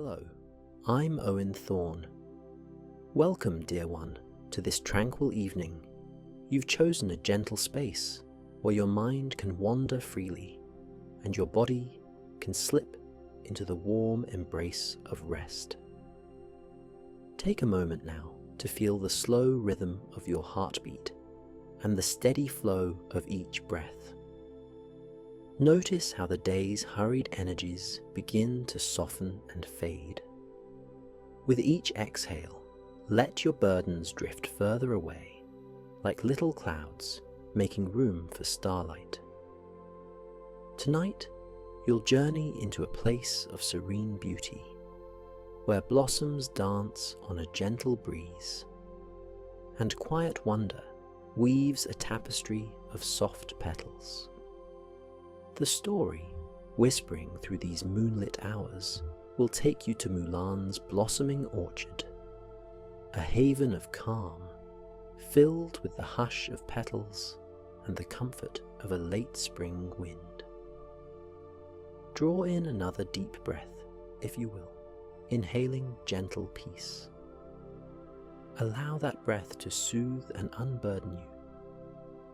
Hello, I'm Owen Thorne. Welcome, dear one, to this tranquil evening. You've chosen a gentle space where your mind can wander freely and your body can slip into the warm embrace of rest. Take a moment now to feel the slow rhythm of your heartbeat and the steady flow of each breath. Notice how the day's hurried energies begin to soften and fade. With each exhale, let your burdens drift further away, like little clouds making room for starlight. Tonight, you'll journey into a place of serene beauty, where blossoms dance on a gentle breeze, and quiet wonder weaves a tapestry of soft petals. The story, whispering through these moonlit hours, will take you to Mulan's blossoming orchard, a haven of calm, filled with the hush of petals and the comfort of a late spring wind. Draw in another deep breath, if you will, inhaling gentle peace. Allow that breath to soothe and unburden you.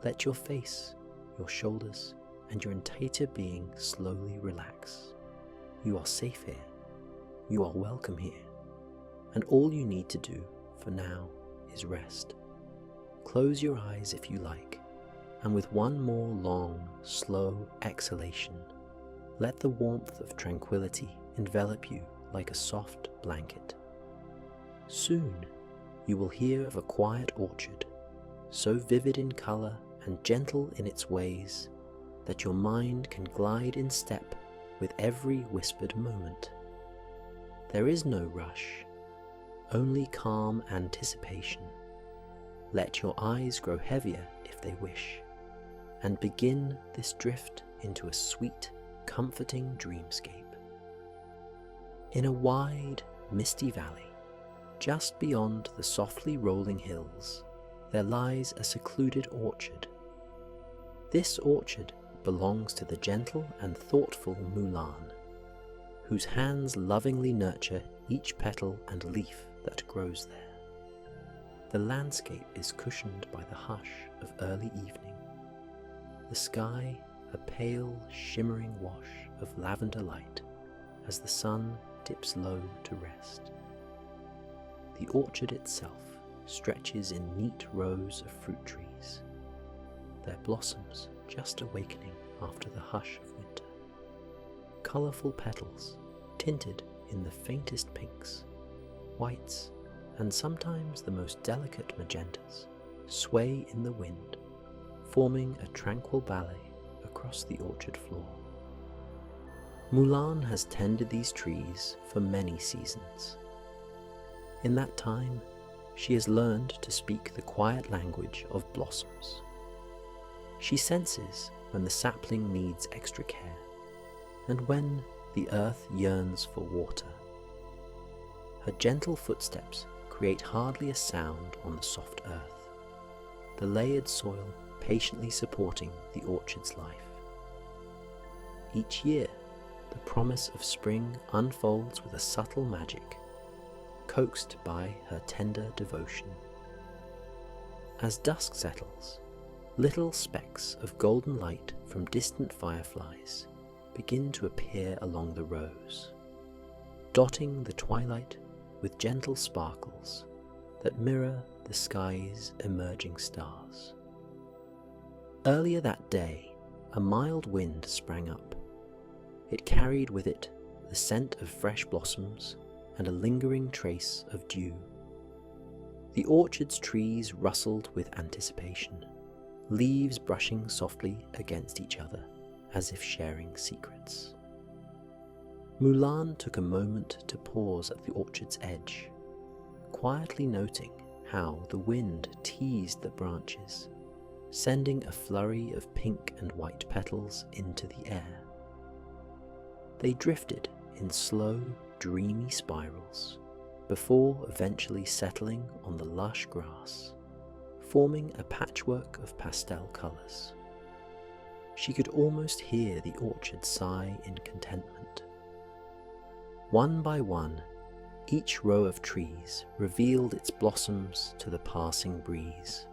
Let your face, your shoulders, and your entire being slowly relax. You are safe here. You are welcome here. And all you need to do for now is rest. Close your eyes if you like, and with one more long, slow exhalation, let the warmth of tranquility envelop you like a soft blanket. Soon, you will hear of a quiet orchard, so vivid in color and gentle in its ways that your mind can glide in step with every whispered moment. There is no rush, only calm anticipation. Let your eyes grow heavier if they wish, and begin this drift into a sweet, comforting dreamscape. In a wide, misty valley, just beyond the softly rolling hills, there lies a secluded orchard. This orchard belongs to the gentle and thoughtful Mulan, whose hands lovingly nurture each petal and leaf that grows there. The landscape is cushioned by the hush of early evening, the sky a pale, shimmering wash of lavender light as the sun dips low to rest. The orchard itself stretches in neat rows of fruit trees, their blossoms just awakening after the hush of winter. Colourful petals, tinted in the faintest pinks, whites, and sometimes the most delicate magentas, sway in the wind, forming a tranquil ballet across the orchard floor. Mulan has tended these trees for many seasons. In that time, she has learned to speak the quiet language of blossoms. She senses when the sapling needs extra care, and when the earth yearns for water. Her gentle footsteps create hardly a sound on the soft earth, the layered soil patiently supporting the orchard's life. Each year, the promise of spring unfolds with a subtle magic, coaxed by her tender devotion. As dusk settles, little specks of golden light from distant fireflies begin to appear along the rows, dotting the twilight with gentle sparkles that mirror the sky's emerging stars. Earlier that day, a mild wind sprang up. It carried with it the scent of fresh blossoms and a lingering trace of dew. The orchard's trees rustled with anticipation, leaves brushing softly against each other as if sharing secrets. Mulan took a moment to pause at the orchard's edge, quietly noting how the wind teased the branches, sending a flurry of pink and white petals into the air. They drifted in slow, dreamy spirals, before eventually settling on the lush grass, forming a patchwork of pastel colours. She could almost hear the orchard sigh in contentment. One by one, each row of trees revealed its blossoms to the passing breeze.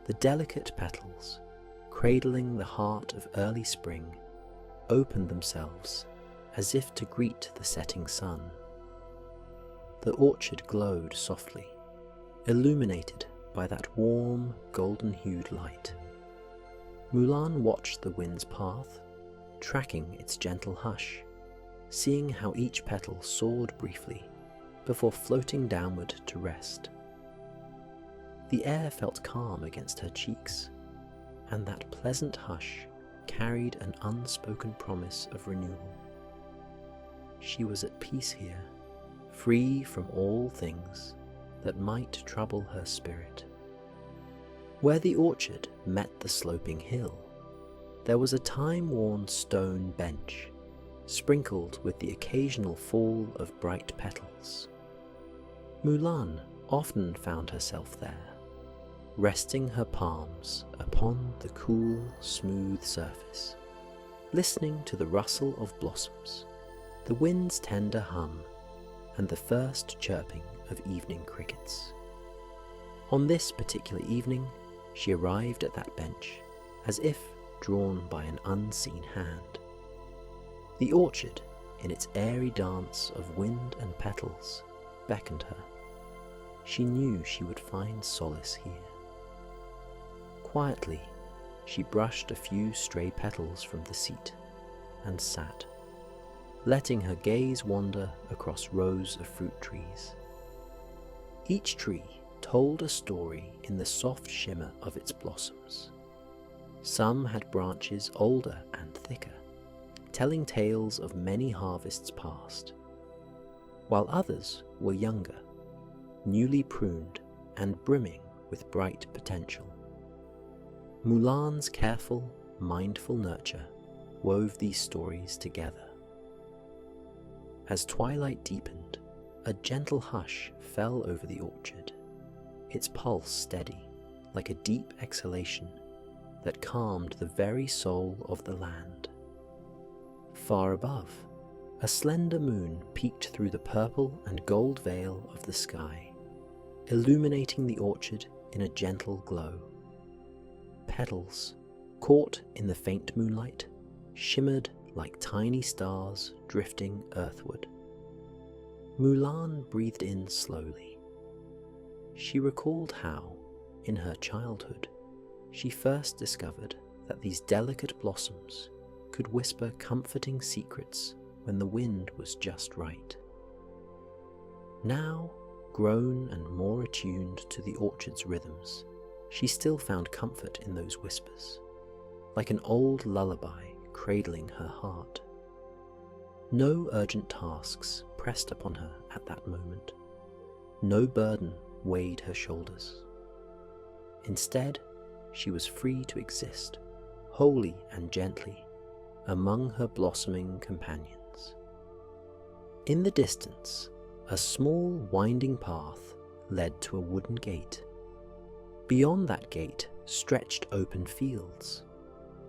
The delicate petals, cradling the heart of early spring, opened themselves as if to greet the setting sun. The orchard glowed softly, illuminated by that warm, golden-hued light. Mulan watched the wind's path, tracking its gentle hush, seeing how each petal soared briefly before floating downward to rest. The air felt calm against her cheeks, and that pleasant hush carried an unspoken promise of renewal. She was at peace here, free from all things that might trouble her spirit. Where the orchard met the sloping hill, there was a time-worn stone bench, sprinkled with the occasional fall of bright petals. Mulan often found herself there, resting her palms upon the cool, smooth surface, listening to the rustle of blossoms, the wind's tender hum, and the first chirping of evening crickets. On this particular evening, she arrived at that bench, as if drawn by an unseen hand. The orchard, in its airy dance of wind and petals, beckoned her. She knew she would find solace here. Quietly, she brushed a few stray petals from the seat and sat, letting her gaze wander across rows of fruit trees. Each tree told a story in the soft shimmer of its blossoms. Some had branches older and thicker, telling tales of many harvests past, while others were younger, newly pruned and brimming with bright potential. Mulan's careful, mindful nurture wove these stories together. As twilight deepened, a gentle hush fell over the orchard, its pulse steady, like a deep exhalation that calmed the very soul of the land. Far above, a slender moon peeked through the purple and gold veil of the sky, illuminating the orchard in a gentle glow. Petals, caught in the faint moonlight, shimmered like tiny stars drifting earthward. Mulan breathed in slowly. She recalled how, in her childhood, she first discovered that these delicate blossoms could whisper comforting secrets when the wind was just right. Now, grown and more attuned to the orchard's rhythms, she still found comfort in those whispers, like an old lullaby cradling her heart. No urgent tasks pressed upon her at that moment. No burden weighed her shoulders. Instead, she was free to exist, wholly and gently, among her blossoming companions. In the distance, a small winding path led to a wooden gate. Beyond that gate stretched open fields,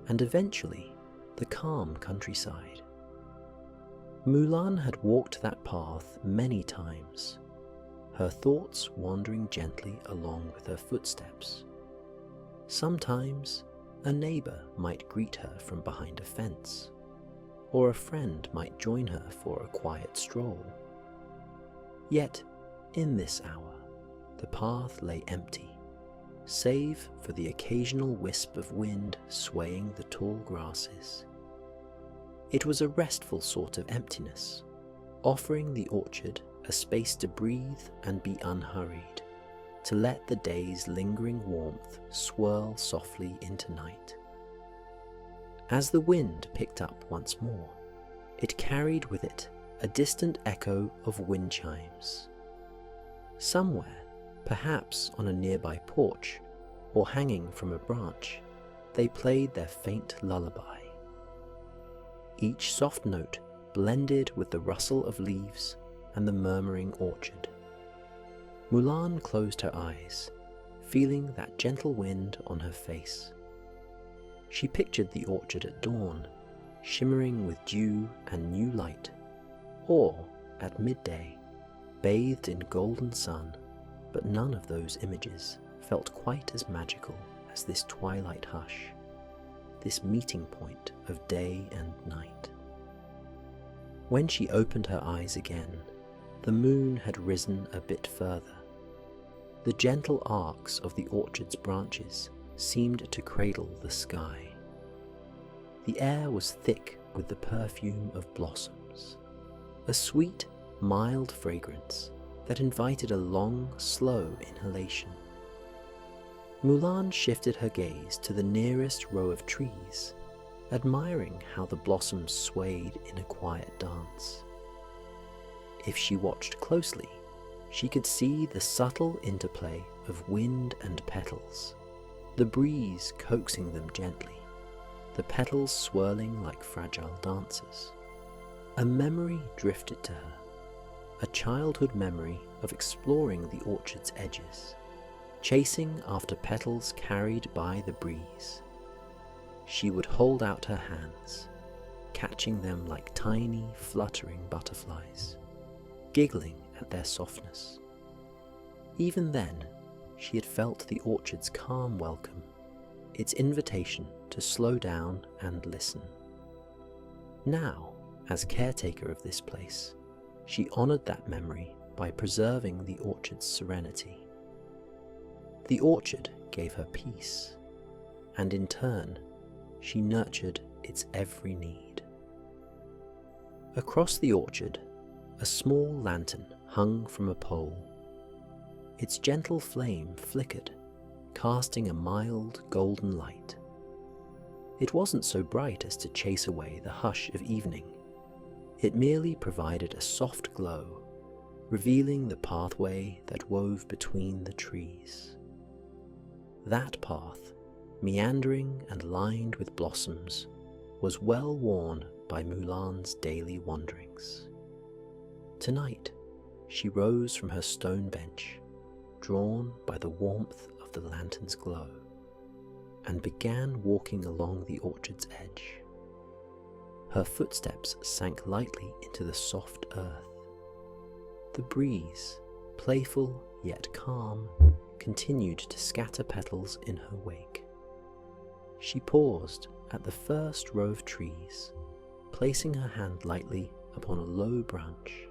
and eventually the calm countryside. Mulan had walked that path many times, her thoughts wandering gently along with her footsteps. Sometimes a neighbor might greet her from behind a fence, or a friend might join her for a quiet stroll. Yet, in this hour, the path lay empty, save for the occasional wisp of wind swaying the tall grasses. It was a restful sort of emptiness, offering the orchard a space to breathe and be unhurried, to let the day's lingering warmth swirl softly into night. As the wind picked up once more, it carried with it a distant echo of wind chimes. Somewhere, perhaps on a nearby porch or hanging from a branch, they played their faint lullaby. Each soft note blended with the rustle of leaves and the murmuring orchard. Mulan closed her eyes, feeling that gentle wind on her face. She pictured the orchard at dawn, shimmering with dew and new light, or at midday, bathed in golden sun, but none of those images felt quite as magical as this twilight hush, this meeting point of day and night. When she opened her eyes again, the moon had risen a bit further. The gentle arcs of the orchard's branches seemed to cradle the sky. The air was thick with the perfume of blossoms, a sweet, mild fragrance that invited a long, slow inhalation. Mulan shifted her gaze to the nearest row of trees, admiring how the blossoms swayed in a quiet dance. If she watched closely, she could see the subtle interplay of wind and petals, the breeze coaxing them gently, the petals swirling like fragile dancers. A memory drifted to her, a childhood memory of exploring the orchard's edges, chasing after petals carried by the breeze. She would hold out her hands, catching them like tiny, fluttering butterflies, giggling at their softness. Even then, she had felt the orchard's calm welcome, its invitation to slow down and listen. Now, as caretaker of this place, she honoured that memory by preserving the orchard's serenity. The orchard gave her peace, and in turn, she nurtured its every need. Across the orchard, a small lantern hung from a pole. Its gentle flame flickered, casting a mild golden light. It wasn't so bright as to chase away the hush of evening. It merely provided a soft glow, revealing the pathway that wove between the trees. That path, meandering and lined with blossoms, was well worn by Mulan's daily wanderings. Tonight, she rose from her stone bench, drawn by the warmth of the lantern's glow, and began walking along the orchard's edge. Her footsteps sank lightly into the soft earth. The breeze, playful yet calm, continued to scatter petals in her wake. She paused at the first row of trees, placing her hand lightly upon a low branch.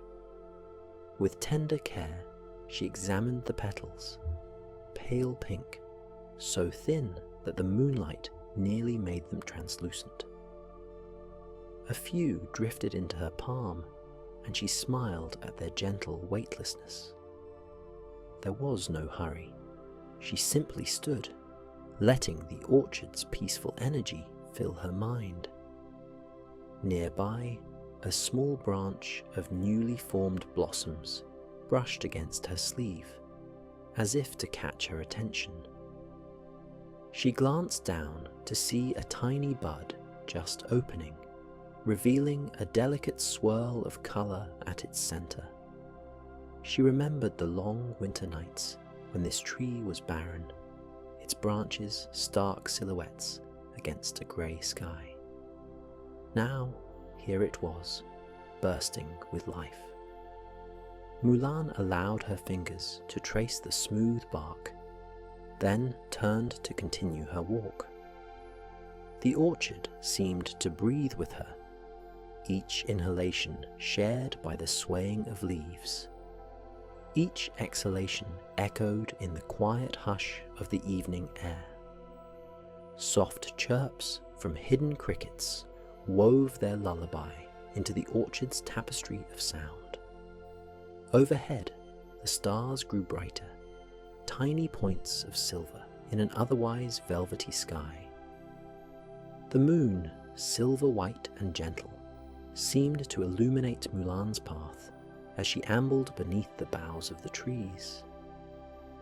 With tender care, she examined the petals, pale pink, so thin that the moonlight nearly made them translucent. A few drifted into her palm, and she smiled at their gentle weightlessness. There was no hurry. She simply stood, letting the orchard's peaceful energy fill her mind. Nearby, a small branch of newly formed blossoms brushed against her sleeve, as if to catch her attention. She glanced down to see a tiny bud just opening, revealing a delicate swirl of colour at its centre. She remembered the long winter nights when this tree was barren, its branches stark silhouettes against a grey sky. Now, here it was, bursting with life. Mulan allowed her fingers to trace the smooth bark, then turned to continue her walk. The orchard seemed to breathe with her, each inhalation shared by the swaying of leaves. Each exhalation echoed in the quiet hush of the evening air. Soft chirps from hidden crickets wove their lullaby into the orchard's tapestry of sound. Overhead, the stars grew brighter, tiny points of silver in an otherwise velvety sky. The moon, silver white and gentle, seemed to illuminate Mulan's path as she ambled beneath the boughs of the trees.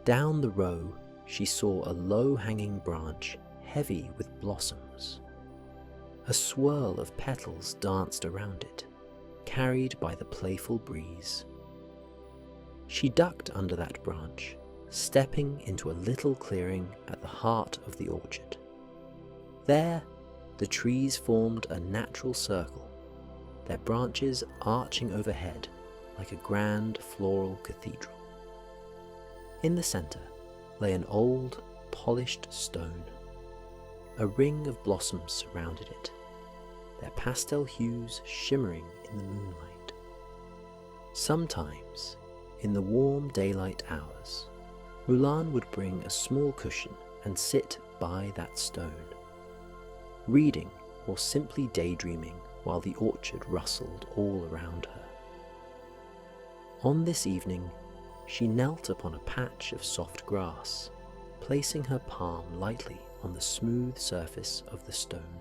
Down the row, she saw a low-hanging branch heavy with blossoms. A swirl of petals danced around it, carried by the playful breeze. She ducked under that branch, stepping into a little clearing at the heart of the orchard. There, the trees formed a natural circle, their branches arching overhead like a grand floral cathedral. In the centre lay an old, polished stone. A ring of blossoms surrounded it, their pastel hues shimmering in the moonlight. Sometimes, in the warm daylight hours, Mulan would bring a small cushion and sit by that stone, reading or simply daydreaming while the orchard rustled all around her. On this evening, she knelt upon a patch of soft grass, placing her palm lightly on the smooth surface of the stone.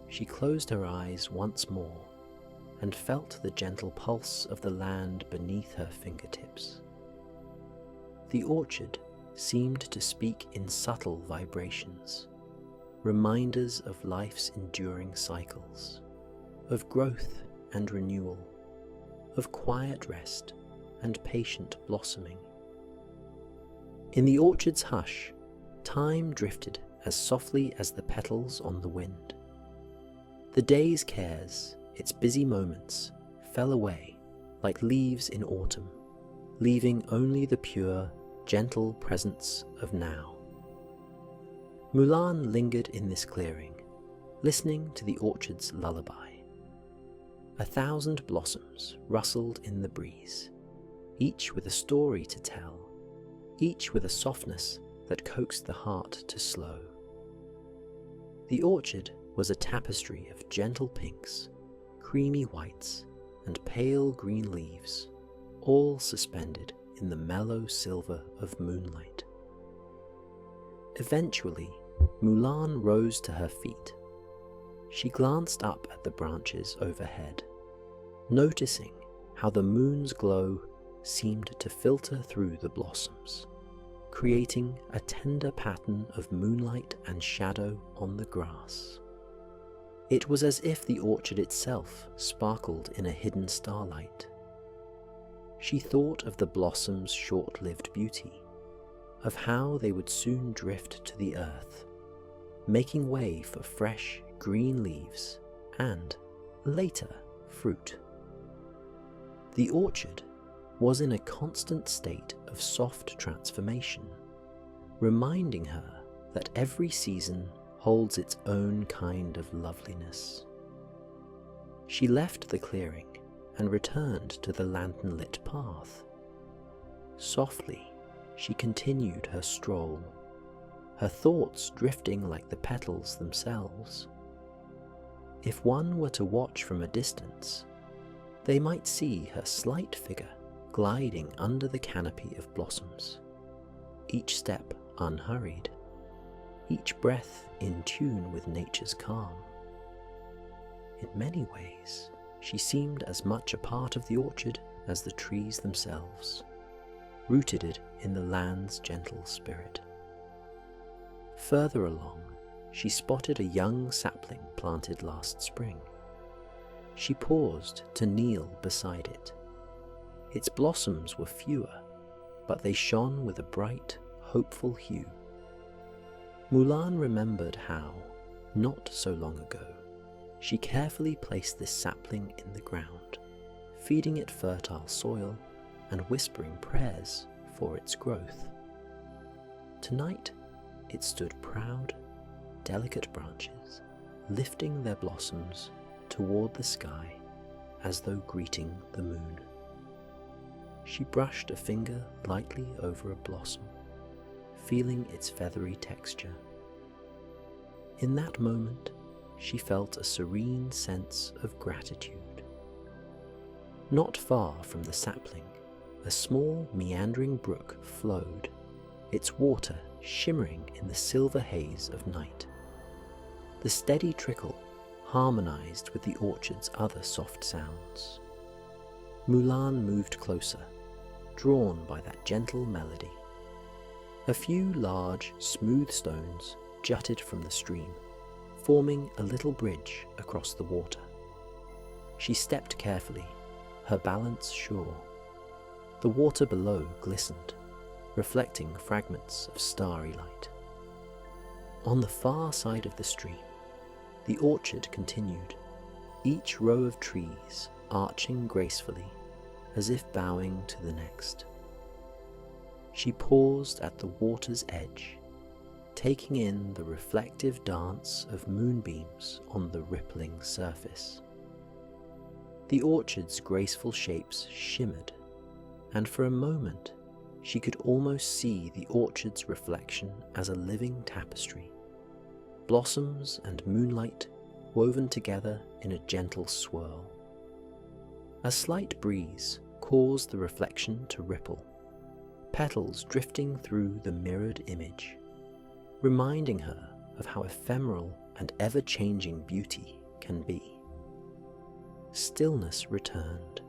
She closed her eyes once more and felt the gentle pulse of the land beneath her fingertips. The orchard seemed to speak in subtle vibrations, reminders of life's enduring cycles, of growth and renewal, of quiet rest and patient blossoming. In the orchard's hush, time drifted as softly as the petals on the wind. The day's cares, its busy moments, fell away like leaves in autumn, leaving only the pure, gentle presence of now. Mulan lingered in this clearing, listening to the orchard's lullaby. 1,000 blossoms rustled in the breeze, each with a story to tell, each with a softness that coaxed the heart to slow. The orchard was a tapestry of gentle pinks, creamy whites, and pale green leaves, all suspended in the mellow silver of moonlight. Eventually, Mulan rose to her feet. She glanced up at the branches overhead, noticing how the moon's glow seemed to filter through the blossoms, creating a tender pattern of moonlight and shadow on the grass. It was as if the orchard itself sparkled in a hidden starlight. She thought of the blossoms' short-lived beauty, of how they would soon drift to the earth, making way for fresh green leaves and, later, fruit. The orchard was in a constant state of soft transformation, reminding her that every season holds its own kind of loveliness. She left the clearing and returned to the lantern-lit path. Softly, she continued her stroll, her thoughts drifting like the petals themselves. If one were to watch from a distance, they might see her slight figure gliding under the canopy of blossoms, each step unhurried, each breath in tune with nature's calm. In many ways, she seemed as much a part of the orchard as the trees themselves, rooted in the land's gentle spirit. Further along, she spotted a young sapling planted last spring. She paused to kneel beside it. Its blossoms were fewer, but they shone with a bright, hopeful hue. Mulan remembered how, not so long ago, she carefully placed this sapling in the ground, feeding it fertile soil and whispering prayers for its growth. Tonight, it stood proud, delicate branches, lifting their blossoms toward the sky as though greeting the moon. She brushed a finger lightly over a blossom, feeling its feathery texture. In that moment, she felt a serene sense of gratitude. Not far from the sapling, a small meandering brook flowed, its water shimmering in the silver haze of night. The steady trickle harmonized with the orchard's other soft sounds. Mulan moved closer, drawn by that gentle melody. A few large, smooth stones jutted from the stream, forming a little bridge across the water. She stepped carefully, her balance sure. The water below glistened, reflecting fragments of starry light. On the far side of the stream, the orchard continued, each row of trees arching gracefully as if bowing to the next. She paused at the water's edge, taking in the reflective dance of moonbeams on the rippling surface. The orchard's graceful shapes shimmered, and for a moment she could almost see the orchard's reflection as a living tapestry, blossoms and moonlight woven together in a gentle swirl. A slight breeze caused the reflection to ripple, petals drifting through the mirrored image, reminding her of how ephemeral and ever-changing beauty can be. Stillness returned.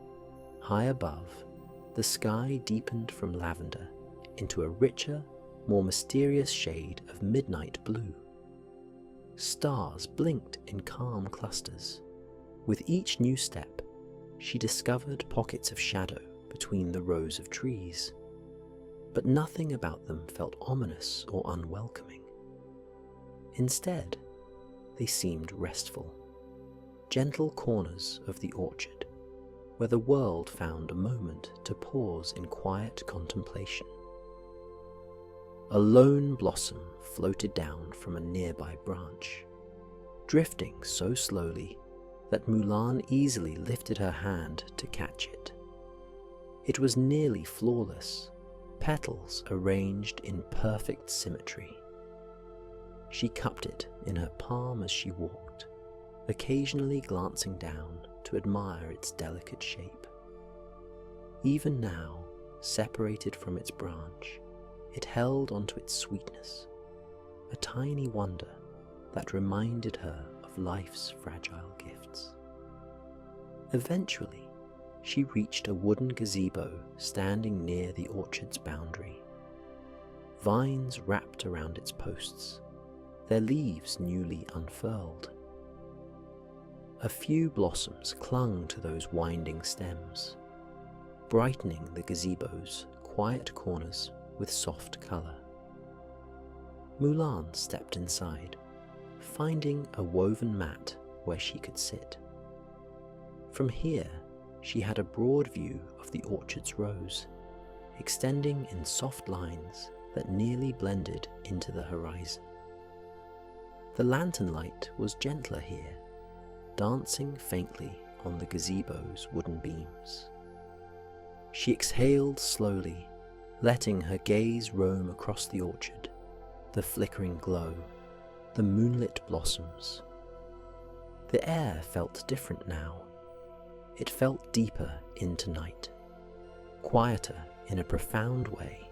High above, the sky deepened from lavender into a richer, more mysterious shade of midnight blue. Stars blinked in calm clusters. With each new step, she discovered pockets of shadow between the rows of trees, but nothing about them felt ominous or unwelcoming. Instead, they seemed restful, gentle corners of the orchard, where the world found a moment to pause in quiet contemplation. A lone blossom floated down from a nearby branch, drifting so slowly that Mulan easily lifted her hand to catch it. It was nearly flawless, petals arranged in perfect symmetry. She cupped it in her palm as she walked, occasionally glancing down to admire its delicate shape. Even now, separated from its branch, it held onto its sweetness, a tiny wonder that reminded her of life's fragile gifts. Eventually, she reached a wooden gazebo standing near the orchard's boundary. Vines wrapped around its posts, their leaves newly unfurled. A few blossoms clung to those winding stems, brightening the gazebo's quiet corners with soft colour. Mulan stepped inside, finding a woven mat where she could sit. From here, she had a broad view of the orchard's rows, extending in soft lines that nearly blended into the horizon. The lantern light was gentler here, dancing faintly on the gazebo's wooden beams. She exhaled slowly, letting her gaze roam across the orchard, the flickering glow, the moonlit blossoms. The air felt different now. It felt deeper into night, quieter in a profound way,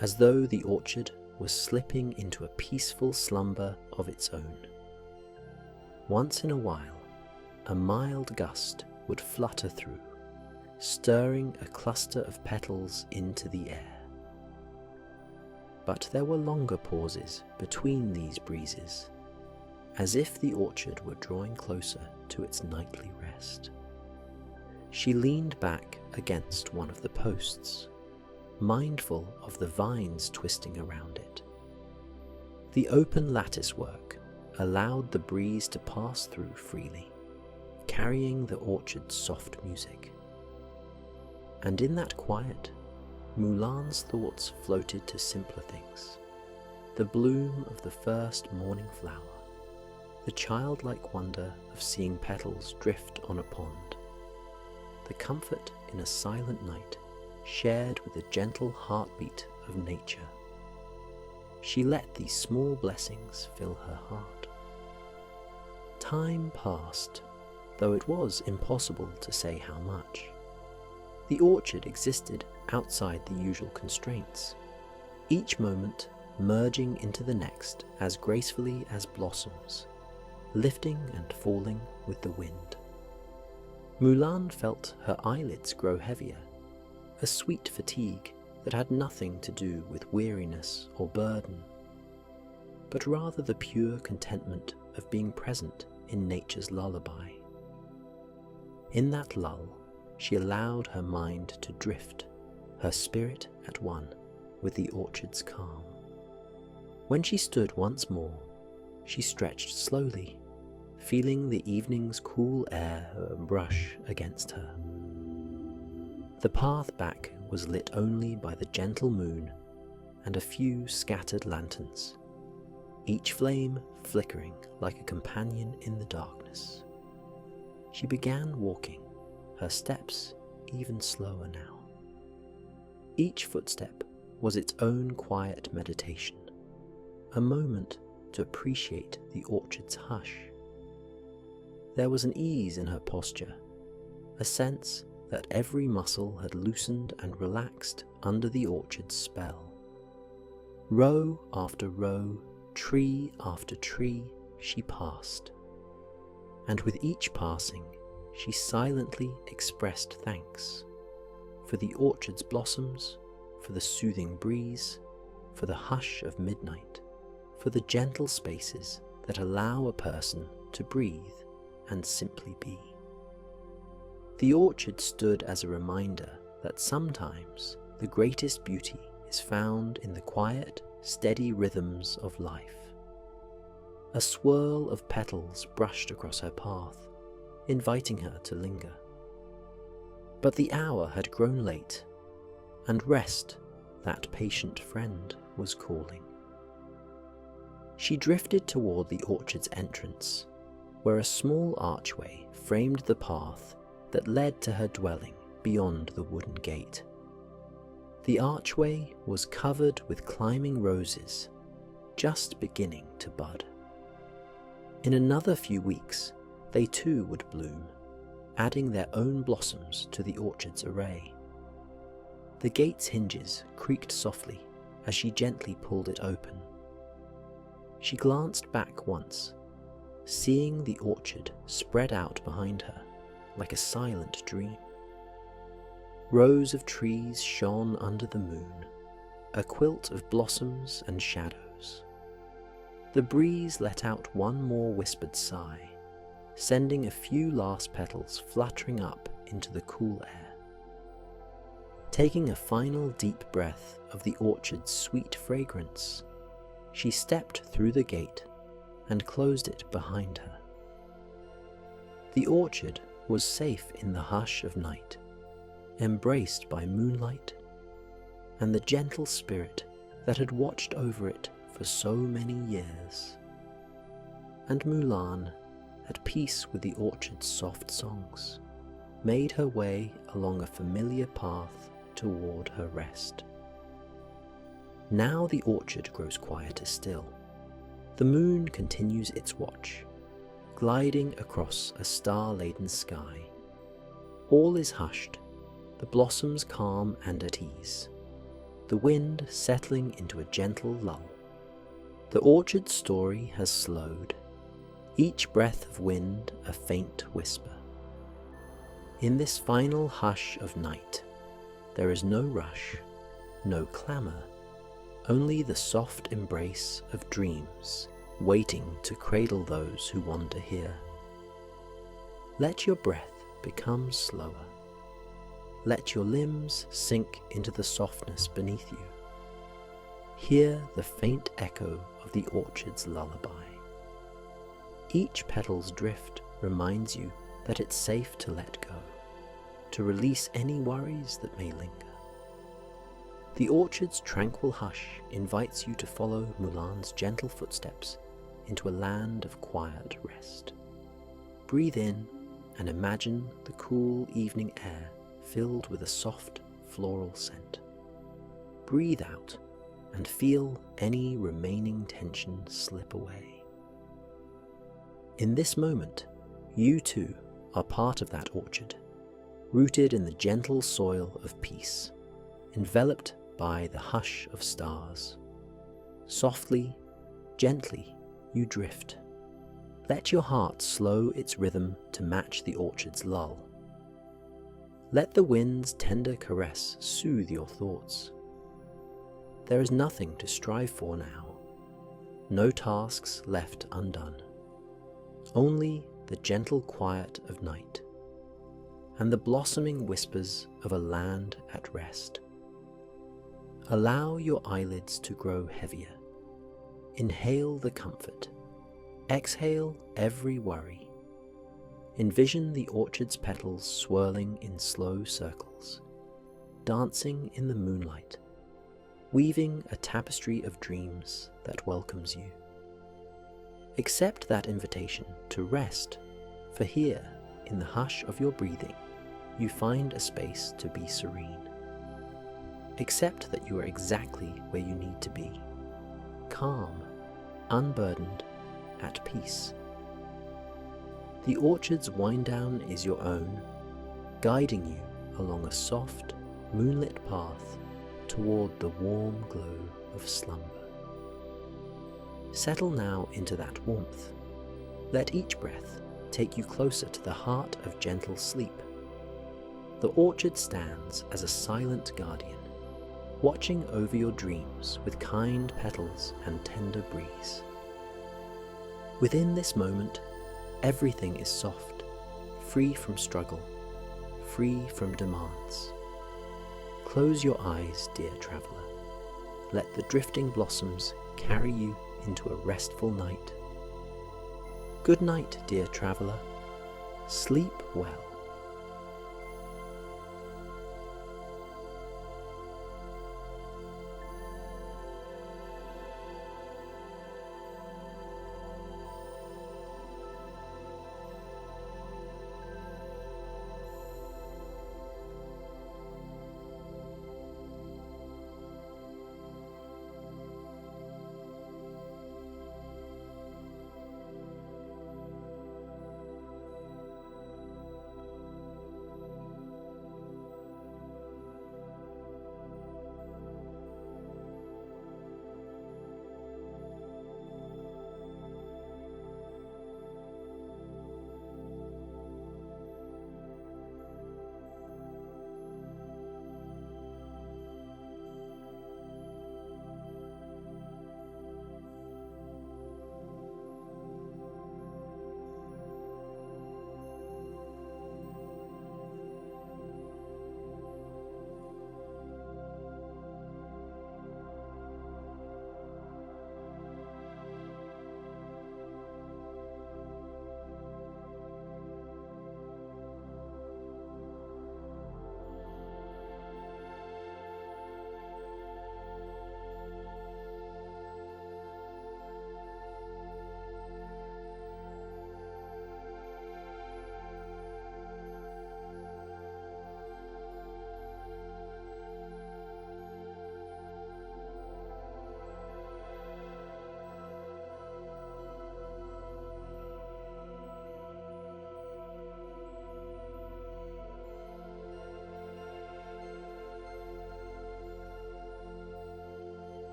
as though the orchard was slipping into a peaceful slumber of its own. Once in a while, a mild gust would flutter through, stirring a cluster of petals into the air. But there were longer pauses between these breezes, as if the orchard were drawing closer to its nightly rest. She leaned back against one of the posts, mindful of the vines twisting around it. The open lattice work allowed the breeze to pass through freely, carrying the orchard's soft music. And in that quiet, Mulan's thoughts floated to simpler things: the bloom of the first morning flower, the childlike wonder of seeing petals drift on a pond, the comfort in a silent night shared with the gentle heartbeat of nature. She let these small blessings fill her heart. Time passed, though it was impossible to say how much. The orchard existed outside the usual constraints, each moment merging into the next as gracefully as blossoms, lifting and falling with the wind. Mulan felt her eyelids grow heavier, a sweet fatigue that had nothing to do with weariness or burden, but rather the pure contentment of being present in nature's lullaby. In that lull, she allowed her mind to drift, her spirit at one with the orchard's calm. When she stood once more, she stretched slowly, feeling the evening's cool air brush against her. The path back was lit only by the gentle moon and a few scattered lanterns, each flame flickering like a companion in the darkness. She began walking, her steps even slower now. Each footstep was its own quiet meditation, a moment to appreciate the orchard's hush. There was an ease in her posture, a sense that every muscle had loosened and relaxed under the orchard's spell. Row after row, tree after tree, she passed, and with each passing, she silently expressed thanks for the orchard's blossoms, for the soothing breeze, for the hush of midnight, for the gentle spaces that allow a person to breathe and simply be. The orchard stood as a reminder that sometimes the greatest beauty is found in the quiet, steady rhythms of life. A swirl of petals brushed across her path, inviting her to linger. But the hour had grown late, and rest, that patient friend, was calling. She drifted toward the orchard's entrance, where a small archway framed the path that led to her dwelling beyond the wooden gate. The archway was covered with climbing roses, just beginning to bud. In another few weeks, they too would bloom, adding their own blossoms to the orchard's array. The gate's hinges creaked softly as she gently pulled it open. She glanced back once, seeing the orchard spread out behind her like a silent dream. Rows of trees shone under the moon, a quilt of blossoms and shadows. The breeze let out one more whispered sigh, sending a few last petals fluttering up into the cool air. Taking a final deep breath of the orchard's sweet fragrance, she stepped through the gate and closed it behind her. The orchard was safe in the hush of night, embraced by moonlight and the gentle spirit that had watched over it for so many years. And Mulan, at peace with the orchard's soft songs, made her way along a familiar path toward her rest. Now the orchard grows quieter still. The moon continues its watch, gliding across a star-laden sky. All is hushed, the blossoms calm and at ease, the wind settling into a gentle lull. The orchard's story has slowed, each breath of wind a faint whisper. In this final hush of night, there is no rush, no clamour, only the soft embrace of dreams waiting to cradle those who wander here. Let your breath become slower. Let your limbs sink into the softness beneath you. Hear the faint echo of the orchard's lullaby. Each petal's drift reminds you that it's safe to let go, to release any worries that may linger. The orchard's tranquil hush invites you to follow Mulan's gentle footsteps into a land of quiet rest. Breathe in and imagine the cool evening air filled with a soft floral scent. Breathe out and feel any remaining tension slip away. In this moment, you too are part of that orchard, rooted in the gentle soil of peace, enveloped by the hush of stars. Softly, gently, you drift. Let your heart slow its rhythm to match the orchard's lull. Let the wind's tender caress soothe your thoughts. There is nothing to strive for now, no tasks left undone, only the gentle quiet of night and the blossoming whispers of a land at rest. Allow your eyelids to grow heavier. Inhale the comfort. Exhale every worry. Envision the orchard's petals swirling in slow circles, dancing in the moonlight, weaving a tapestry of dreams that welcomes you. Accept that invitation to rest, for here, in the hush of your breathing, you find a space to be serene. Accept that you are exactly where you need to be, calm, unburdened, at peace. The orchard's wind-down is your own, guiding you along a soft, moonlit path toward the warm glow of slumber. Settle now into that warmth. Let each breath take you closer to the heart of gentle sleep. The orchard stands as a silent guardian, watching over your dreams with kind petals and tender breeze. Within this moment, everything is soft, free from struggle, free from demands. Close your eyes, dear traveller. Let the drifting blossoms carry you into a restful night. Good night, dear traveller. Sleep well.